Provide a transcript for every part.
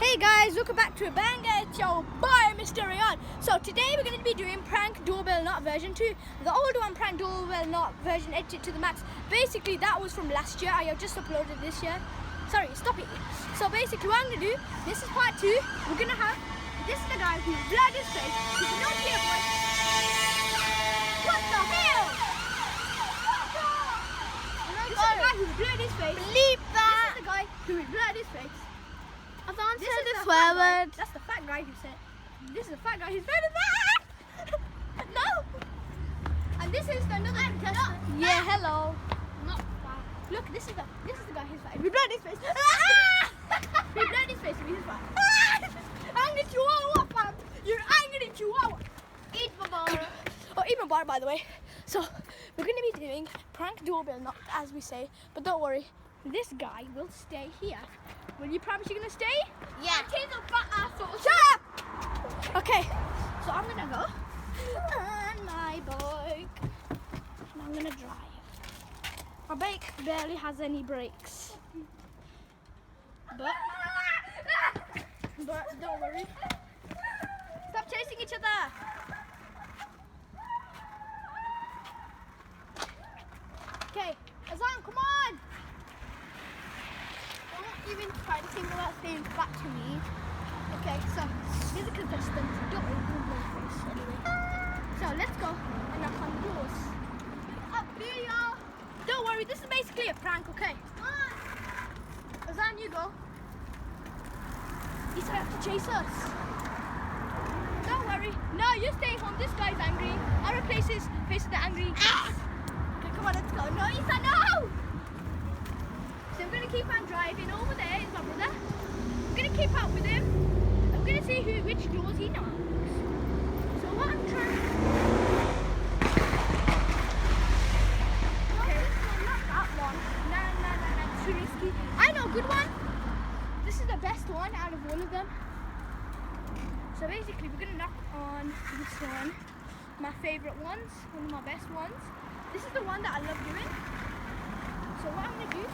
Hey guys, welcome back to a banger. It's your boy Mr. Rayan. So today we're going to be doing prank doorbell not version 2. The old one, prank doorbell not version edited to the max. Basically that was from last year. I have just uploaded this year. Sorry, stop it. So basically what I'm going to do, this is part 2. We're going to have, this is the guy who blurred his face. He's no clear boy. What the hell? This is the guy who blurred his face. Bleep that. This is the guy who blurred his face. I can't This say is the the swear fat guy. word. That's the fat guy who said. This is the fat guy who's better than that. No. And this is another contestant. Yeah, hello. Not fat. Look, this is the guy who's fat. We blurred his face. We blurred his face. He's fat. Angry Chihuahua, fam. You're angry Chihuahua. Eat my bar. Oh, eat my bar, by the way. So we're going to be doing prank doorbell knock, as we say. But don't worry, this guy will stay here. Will you promise you're gonna stay? Yeah. He's a fat asshole. Shut up! Okay, so I'm gonna go on my bike. And I'm gonna drive. My bike barely has any brakes. But don't worry. Stop chasing each other. Okay, Azan, come on! Don't even try to think about staying back to me. Okay, so here's a contestant. Don't worry, don't blow your face anyway. So let's go and knock on the doors. Up here, y'all. Don't worry, this is basically a prank, okay? Come on. Azan, you go. He's gonna have to chase us. Don't worry. No, you stay home. This guy's angry. I'll replace his face with the angry. Okay, come on, let's go. No, Isa, no! So we're going to keep on driving. Over there is my brother. We're going to keep up with him. And we're going to see which doors he knocks. So what I'm trying to do... Okay, not that one. No, too risky. I know a good one. This is the best one out of all of them. So basically we're going to knock on this one. My favourite ones. One of my best ones. This is the one that I love doing. So what I'm going to do...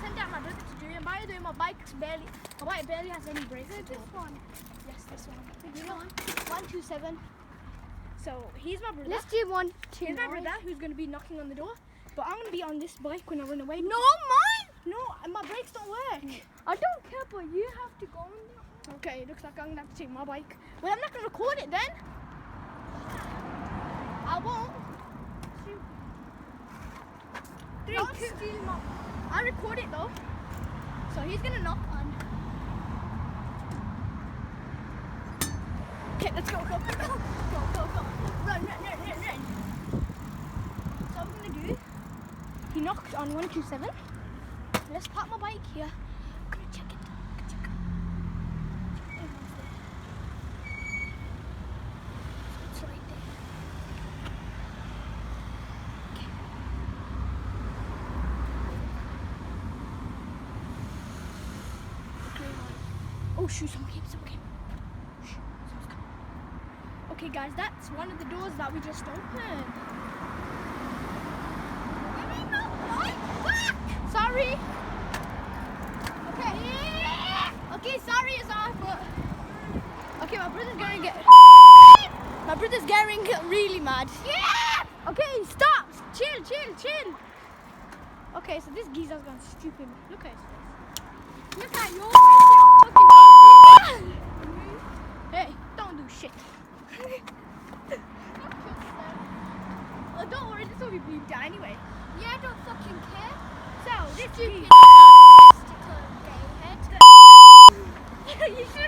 send out my brother to do it. And by the way, my bike barely has any brakes. Is it this one? Yes, this one. You know, 127. So he's my brother. Let's do 1, 2. Here's my brother who's going to be knocking on the door. But I'm going to be on this bike when I run away. No, mine. No, my brakes don't work. I don't care, but you have to go on that. Okay, it looks like I'm going to have to take my bike. Well, I'm not going to record it then. I won't. 3, 2. Steal my... I record it though. So he's gonna knock on. Okay, let's go. Go. Run. So I'm gonna do. He knocked on 127. Let's park my bike here. I'm gonna check it. It's right there. Oh shoot, someone came. Shh, someone's coming. Okay guys, that's one of the doors that we just opened. Sorry. Okay, sorry Azar, but okay, my brother's getting really mad. Yeah! Okay, stop! Chill. Okay, so this geezer's gone stupid. Look at his face. Look at your fucking Hey, don't do shit. Oh, don't worry, this will be bleeped out anyway. Yeah, I don't fucking care. So, this Stupid. you should